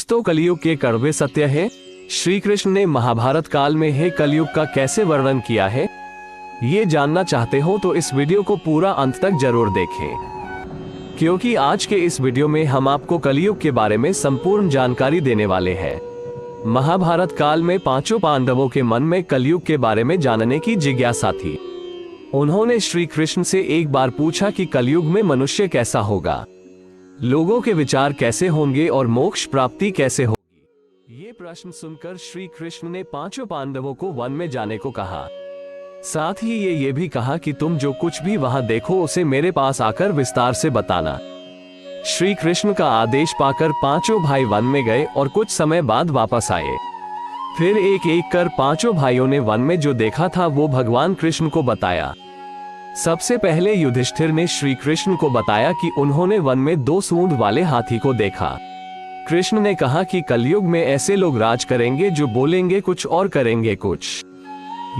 दोस्तों, कलयुग के कड़वे सत्य है। श्री कृष्ण ने महाभारत काल में है कलयुग का कैसे वर्णन किया है। ये जानना चाहते हो तो इस वीडियो को पूरा अंत तक जरूर देखें, क्योंकि आज के इस वीडियो में हम आपको कलयुग के बारे में संपूर्ण जानकारी देने वाले हैं। महाभारत काल में पांचों पांडवों के मन में कलयुग के बारे में जानने की जिज्ञासा थी। उन्होंने श्री कृष्ण से एक बार पूछा कि कलयुग में मनुष्य कैसा होगा, लोगों के विचार कैसे होंगे और मोक्ष प्राप्ति कैसे होगी। ये प्रश्न सुनकर श्री कृष्ण ने पांचों पांडवों को वन में जाने को कहा। साथ ही ये भी कहा कि तुम जो कुछ भी वहां देखो उसे मेरे पास आकर विस्तार से बताना। श्री कृष्ण का आदेश पाकर पांचों भाई वन में गए और कुछ समय बाद वापस आए। फिर एक एक कर पांचों भाइयों ने वन में जो देखा था वो भगवान कृष्ण को बताया। सबसे पहले युधिष्ठिर ने श्री कृष्ण को बताया कि उन्होंने वन में 2 सूंड वाले हाथी को देखा। कृष्ण ने कहा कि कलयुग में ऐसे लोग राज करेंगे जो बोलेंगे कुछ और करेंगे कुछ।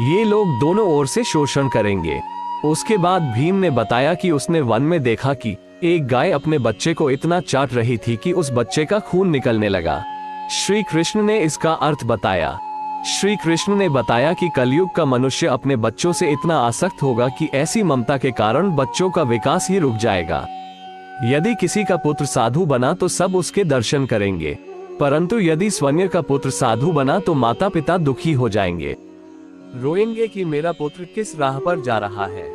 ये लोग दोनों ओर से शोषण करेंगे। उसके बाद भीम ने बताया कि उसने वन में देखा कि एक गाय अपने बच्चे को इतना चाट रही थी कि उस बच्चे का खून निकलने लगा। श्री कृष्ण ने इसका अर्थ बताया। श्री कृष्ण ने बताया कि कलयुग का मनुष्य अपने बच्चों से इतना आसक्त होगा कि ऐसी ममता के कारण बच्चों का विकास ही रुक जाएगा। यदि किसी का पुत्र साधु बना तो सब उसके दर्शन करेंगे, परंतु यदि स्वयं का पुत्र साधु बना तो माता पिता दुखी हो जाएंगे, रोएंगे कि मेरा पुत्र किस राह पर जा रहा है।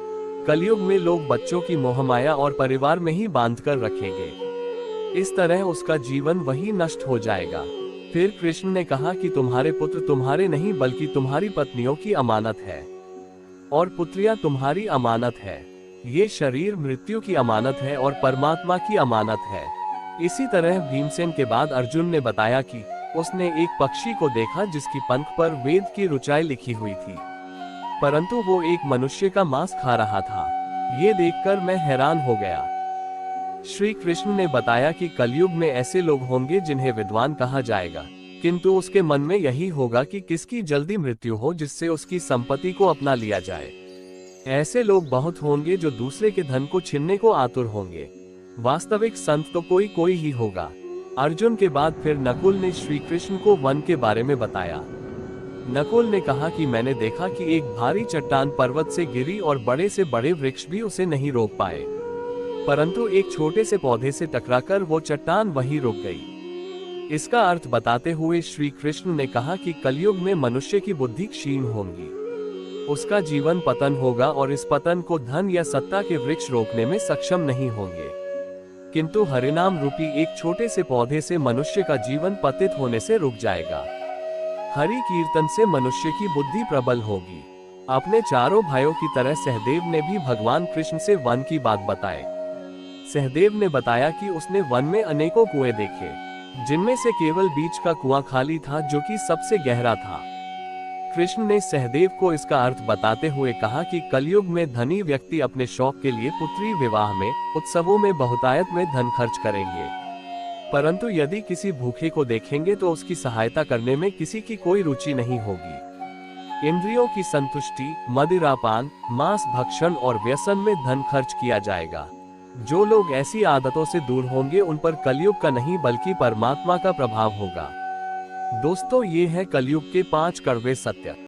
कलयुग में लोग बच्चों की मोहमाया और परिवार में ही बांध कर रखेंगे। इस तरह उसका जीवन वही नष्ट हो जाएगा। फिर कृष्ण ने कहा कि तुम्हारे पुत्र तुम्हारे नहीं बल्कि तुम्हारी पत्नियों की अमानत है, और पुत्रियां तुम्हारी अमानत है। ये शरीर मृत्यु की अमानत है और परमात्मा की अमानत है। इसी तरह भीमसेन के बाद अर्जुन ने बताया कि उसने एक पक्षी को देखा जिसकी पंख पर वेद की ऋचाएं लिखी हुई थी, परंतु वो एक मनुष्य का मांस खा रहा था। ये देखकर मैं हैरान हो गया। श्री कृष्ण ने बताया कि कलयुग में ऐसे लोग होंगे जिन्हें विद्वान कहा जाएगा, किंतु उसके मन में यही होगा कि किसकी जल्दी मृत्यु हो जिससे उसकी संपत्ति को अपना लिया जाए। ऐसे लोग बहुत होंगे जो दूसरे के धन को छीनने को आतुर होंगे। वास्तविक संत तो कोई कोई ही होगा। अर्जुन के बाद फिर नकुल ने श्री कृष्ण को वन के बारे में बताया। नकुल ने कहा कि मैंने देखा कि एक भारी चट्टान पर्वत से गिरी और बड़े से बड़े वृक्ष भी उसे नहीं रोक पाए, परंतु एक छोटे से पौधे से टकराकर वो चट्टान वहीं रुक गई। इसका अर्थ बताते हुए श्री कृष्ण ने कहा कि कलयुग में मनुष्य की बुद्धि क्षीण होगी, उसका जीवन पतन होगा और इस पतन को धन या सत्ता के वृक्ष रोकने में सक्षम नहीं होंगे, किंतु हरिनाम रूपी एक छोटे से पौधे से मनुष्य का जीवन पतित होने से रुक जाएगा। हरि कीर्तन से मनुष्य की बुद्धि प्रबल होगी। अपने चारों भाइयों की तरह सहदेव ने भी भगवान कृष्ण से वन की बात बताई। सहदेव ने बताया कि उसने वन में अनेकों कुएं देखे, जिनमें से केवल बीच का कुआं खाली था जो कि सबसे गहरा था। कृष्ण ने सहदेव को इसका अर्थ बताते हुए कहा कि कलयुग में धनी व्यक्ति अपने शौक के लिए पुत्री विवाह में, उत्सवों में बहुतायत में धन खर्च करेंगे, परंतु यदि किसी भूखे को देखेंगे तो उसकी सहायता करने में किसी की कोई रुचि नहीं होगी। इंद्रियों की संतुष्टि, मदिरापान, मांस भक्षण और व्यसन में धन खर्च किया जाएगा। जो लोग ऐसी आदतों से दूर होंगे उन पर कलयुग का नहीं बल्कि परमात्मा का प्रभाव होगा। दोस्तों, ये है कलयुग के 5 कड़वे सत्य।